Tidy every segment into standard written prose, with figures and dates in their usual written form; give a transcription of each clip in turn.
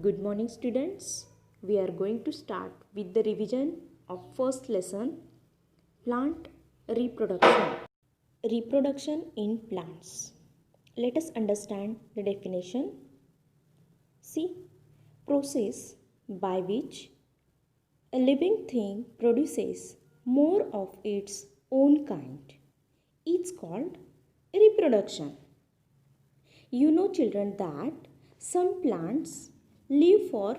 Good morning, students. We are going to start with the revision of first lesson, plant reproduction. Reproduction in plants. Let us understand the definition. See, process by which a living thing produces more of its own kind. It's called reproduction. You know, children, that some plants live for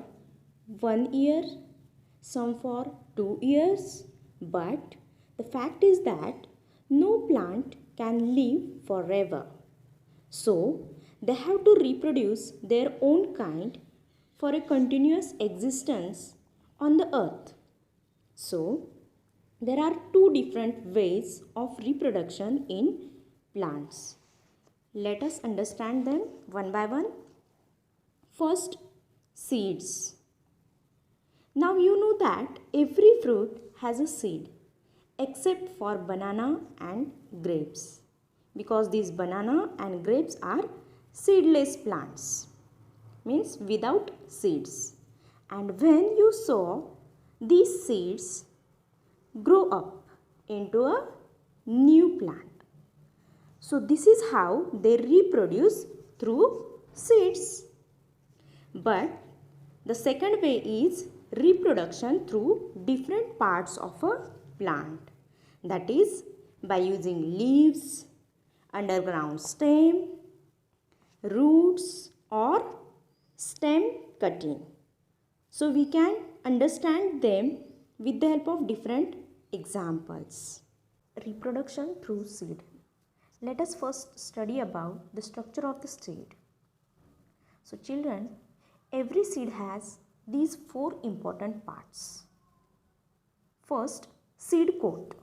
1 year, some for 2 years, but the fact is that no plant can live forever. So, they have to reproduce their own kind for a continuous existence on the earth. So, there are two different ways of reproduction in plants. Let us understand them one by one. First, seeds. Now you know that every fruit has a seed except for banana and grapes, because these banana and grapes are seedless plants, means without seeds. And when you sow these seeds, grow up into a new plant. So this is how they reproduce, through seeds. But the second way is reproduction through different parts of a plant. That is by using leaves, underground stem, roots or stem cutting. So we can understand them with the help of different examples. Reproduction through seed. Let us first study about the structure of the seed. So children, every seed has these four important parts. First, seed coat.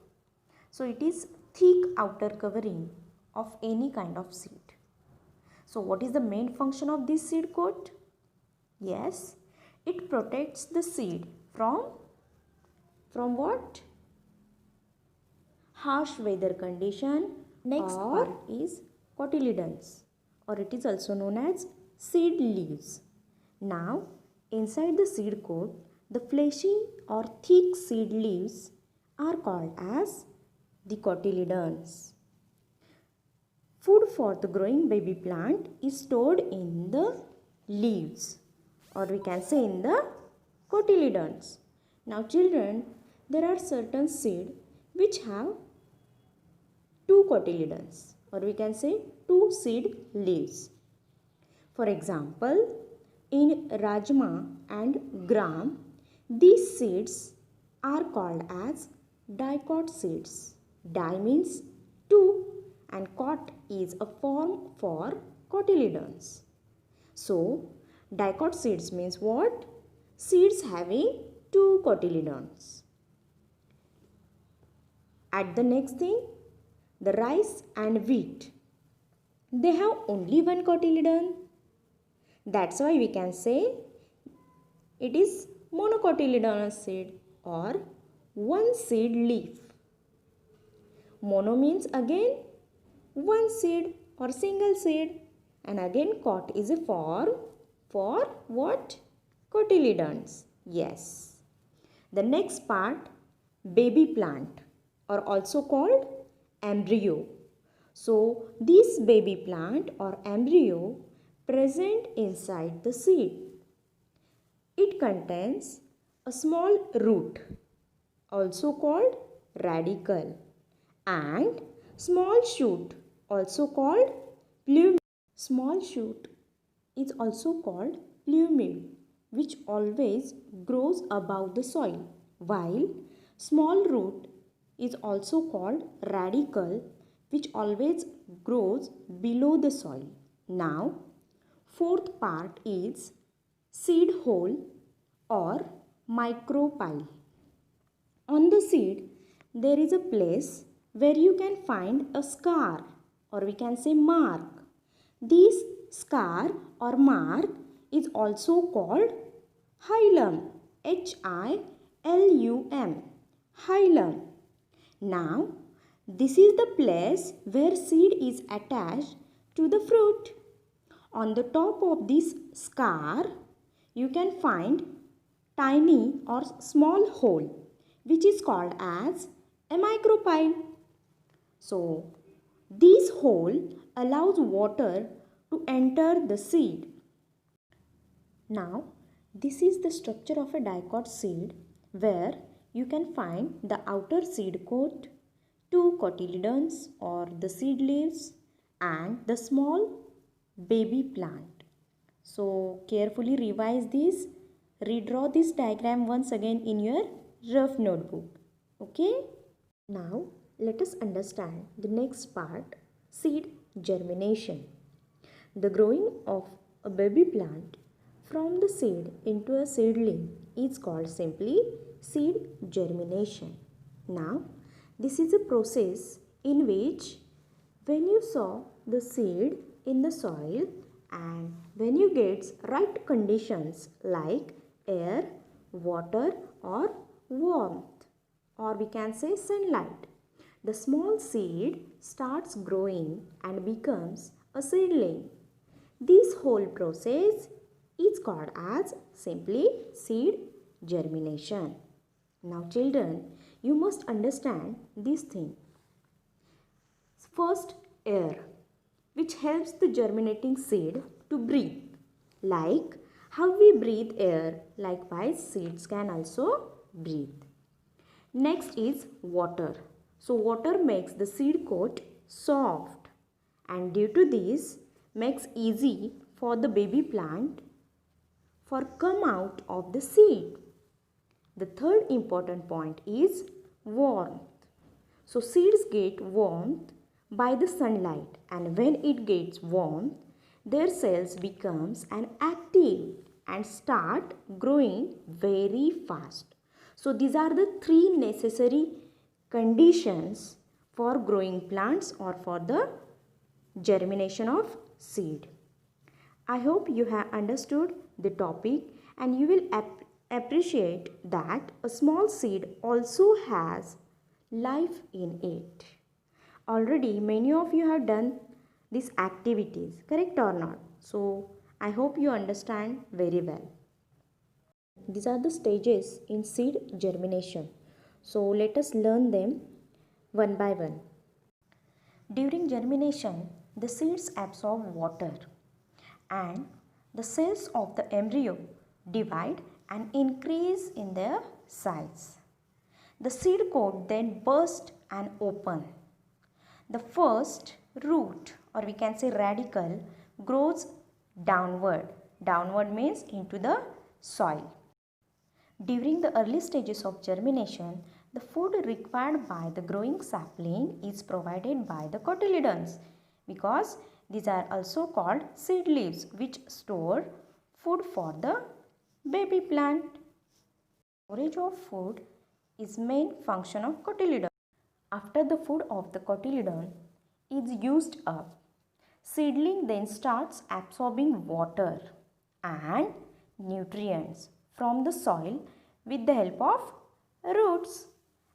So it is thick outer covering of any kind of seed. So what is the main function of this seed coat? Yes, it protects the seed from what? Harsh weather condition. Next part is cotyledons, or it is also known as seed leaves. Now, inside the seed coat, the fleshy or thick seed leaves are called as the cotyledons. Food for the growing baby plant is stored in the leaves, or we can say in the cotyledons. Now children, there are certain seed which have two cotyledons, or we can say two seed leaves. For example, in rajma and gram, these seeds are called as dicot seeds. Di means two and cot is a form for cotyledons. So, dicot seeds means what? Seeds having two cotyledons. At the next thing, the rice and wheat, they have only one cotyledon. That's why we can say it is monocotyledonous seed or one seed leaf. Mono means again one seed or single seed, and again cot is a form for what? Cotyledons. Yes. The next part, baby plant, or also called embryo. So this baby plant or embryo present inside the seed. It contains a small root, also called radicle, and small shoot, also called plumule. Small shoot is also called plumule, which always grows above the soil, while small root is also called radicle, which always grows below the soil. Now, fourth part is seed hole or micropyle. On the seed, there is a place where you can find a scar, or we can say mark. This scar or mark is also called hilum. H-I-L-U-M. Hilum. Now, this is the place where seed is attached to the fruit. On the top of this scar, you can find tiny or small hole which is called as a micropyle. So this hole allows water to enter the seed. Now this is the structure of a dicot seed where you can find the outer seed coat, two cotyledons or the seed leaves, and the small baby plant. So carefully revise this. Redraw this diagram once again in your rough notebook. Okay? Now let us understand the next part, seed germination. The growing of a baby plant from the seed into a seedling is called simply seed germination. Now this is a process in which when you sow the seed in the soil and when you get right conditions like air, water or warmth, or we can say sunlight, the small seed starts growing and becomes a seedling. This whole process is called as simply seed germination. Now children, you must understand this thing. First, air, which helps the germinating seed to breathe. Like how we breathe air, likewise seeds can also breathe. Next is water. So water makes the seed coat soft, and due to this makes easy for the baby plant for come out of the seed. The third important point is warmth. So seeds get warmth by the sunlight, and when it gets warmth, their cells becomes an active and start growing very fast. So these are the three necessary conditions for growing plants or for the germination of seed. I hope you have understood the topic and you will appreciate that a small seed also has life in it. Already many of you have done these activities, correct or not? So I hope you understand very well. These are the stages in seed germination. So let us learn them one by one. During germination, the seeds absorb water and the cells of the embryo divide and increase in their size. The seed coat then bursts and open. The first root, or we can say radicle, grows downward. Downward means into the soil. During the early stages of germination, the food required by the growing sapling is provided by the cotyledons, because these are also called seed leaves which store food for the baby plant. Storage of food is main function of cotyledon. After the food of the cotyledon is used up, seedling then starts absorbing water and nutrients from the soil with the help of roots,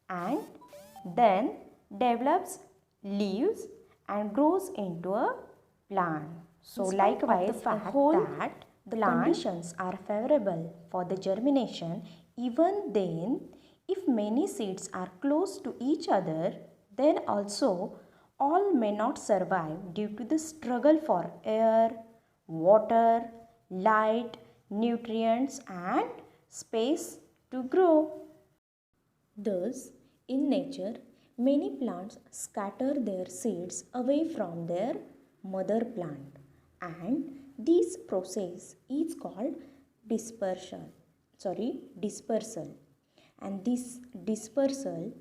and then develops leaves and grows into a plant. So likewise, the whole that the conditions are favorable for the germination, even then if many seeds are close to each other, then also all may not survive due to the struggle for air, water, light, nutrients and space to grow. Thus, in nature, many plants scatter their seeds away from their mother plant, and this process is called dispersal. And this dispersal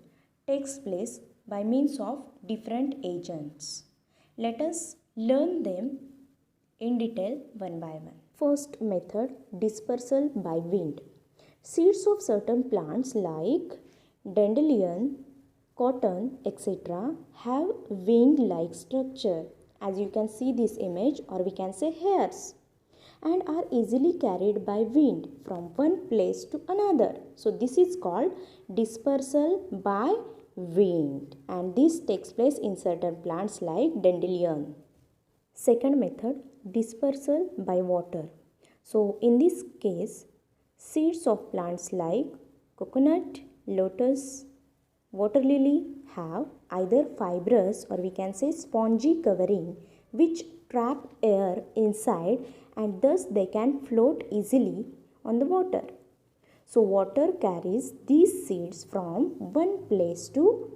takes place by means of different agents. Let us learn them in detail one by one. First method, dispersal by wind. Seeds of certain plants like dandelion, cotton, etc. have wing-like structure, as you can see this image, or we can say hairs, and are easily carried by wind from one place to another. So this is called dispersal by wind, and this takes place in certain plants like dandelion. Second method, dispersal by water. So in this case, seeds of plants like coconut, lotus, water lily have either fibrous or we can say spongy covering which trap air inside and thus they can float easily on the water. So water carries these seeds from one place to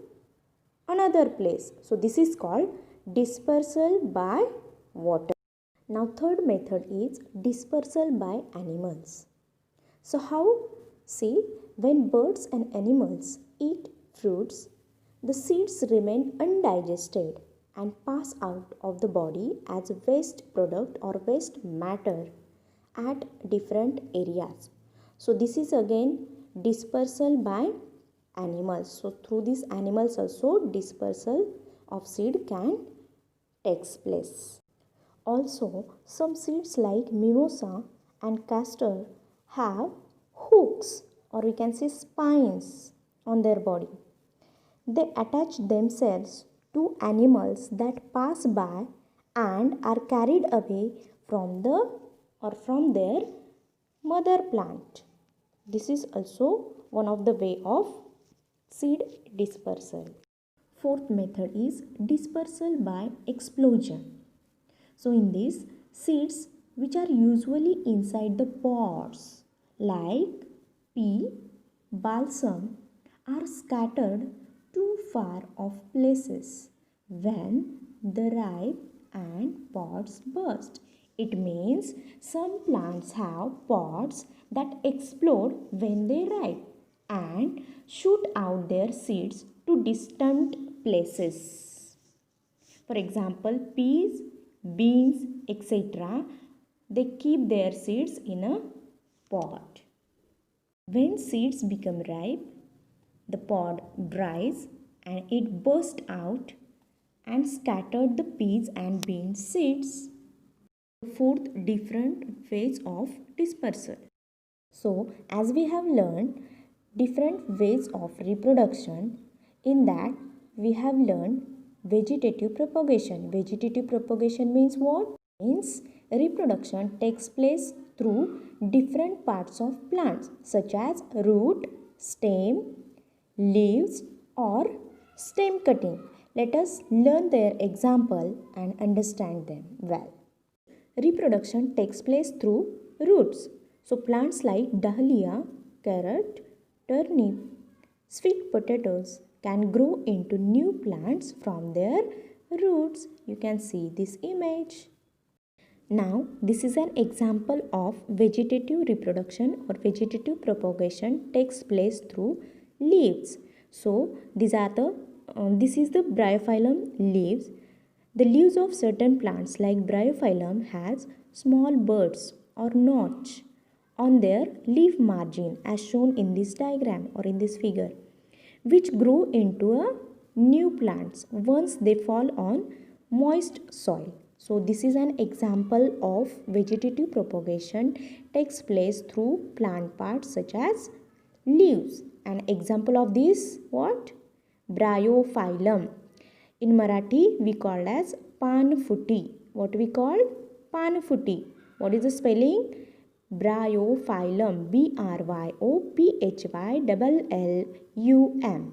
another place. So this is called dispersal by water. Now third method is dispersal by animals. So how? See, when birds and animals eat fruits, the seeds remain undigested and pass out of the body as waste product or waste matter at different areas. So this is again dispersal by animals. So through these animals also dispersal of seed can takes place. Also, some seeds like mimosa and castor have hooks or we can say spines on their body. They attach themselves to animals that pass by and are carried away from the or from their mother plant. This is also one of the way of seed dispersal. Fourth method is dispersal by explosion. So in this, seeds which are usually inside the pods like pea, balsam are scattered too far off places when the ripe and pods burst. It means some plants have pods that explode when they ripe and shoot out their seeds to distant places. For example, peas, beans, etc. they keep their seeds in a pod. When seeds become ripe, the pod dries and it bursts out and scattered the peas and beans seeds. Fourth, different ways of dispersal. So, as we have learned different ways of reproduction, in that we have learned vegetative propagation. Vegetative propagation means what? Means reproduction takes place through different parts of plants such as root, stem, leaves or stem cutting. Let us learn their example and understand them well. Reproduction takes place through roots. So plants like dahlia, carrot, turnip, sweet potatoes can grow into new plants from their roots. You can see this image. Now this is an example of vegetative reproduction or vegetative propagation takes place through leaves. So this is the bryophyllum leaves. The leaves of certain plants like bryophyllum has small buds or notch on their leaf margin as shown in this diagram or in this figure, which grow into a new plants once they fall on moist soil. So this is an example of vegetative propagation takes place through plant parts such as leaves. An example of this what? Bryophyllum. In Marathi we call as panfuti. What we call? Panfuti. What is the spelling? Bryophyllum. Bryophyllum.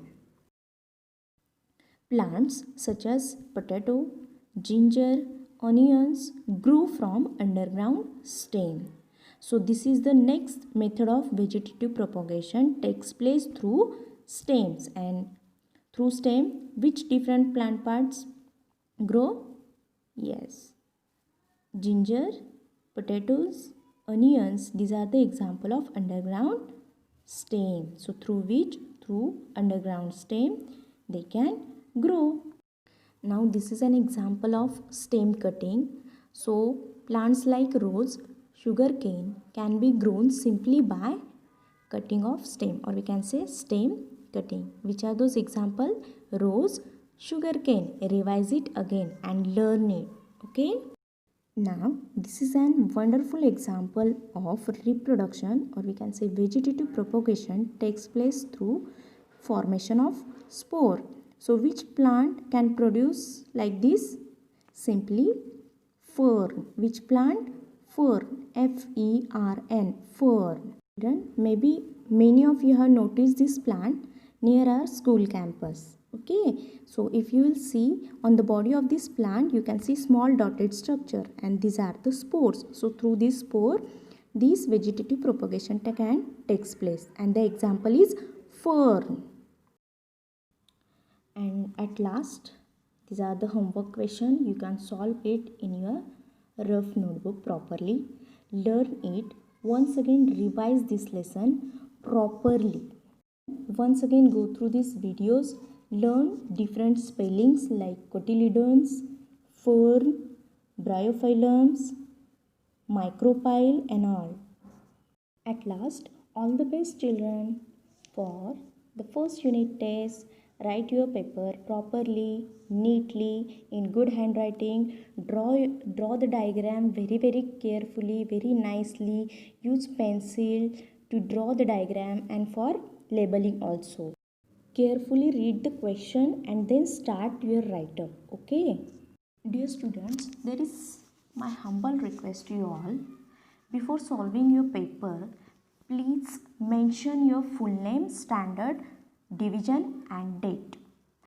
Plants such as potato, ginger, onions grow from underground stem. So this is the next method of vegetative propagation takes place through stems. And through stem, which different plant parts grow? Yes, ginger, potatoes, onions, these are the example of underground stem. So through underground stem they can grow. Now this is an example of stem cutting. So plants like rose, sugarcane can be grown simply by cutting of stem or we can say stem cutting. Which are those example? Rose, sugarcane. Revise it again and learn it. Okay. Now this is an wonderful example of reproduction or we can say vegetative propagation takes place through formation of spore. So which plant can produce like this? Simply fern. Which plant? Fern, F-E-R-N, fern. Children, maybe many of you have noticed this plant near our school campus. Okay, so if you will see on the body of this plant, you can see small dotted structure, and these are the spores. So through this spore, this vegetative propagation can takes place, and the example is fern. And at last, these are the homework question. You can solve it in your rough notebook properly. Learn it. Once again, revise this lesson properly. Once again, go through these videos. Learn different spellings like cotyledons, fern, bryophyllums, micropyle and all. At last, all the best children for the first unit test. Write your paper properly, neatly, in good handwriting. Draw the diagram very carefully, very nicely. Use pencil to draw the diagram and for labeling also. Carefully read the question and then start your write-up. Okay? Dear students, there is my humble request to you all. Before solving your paper, please mention your full name, standard, division and date.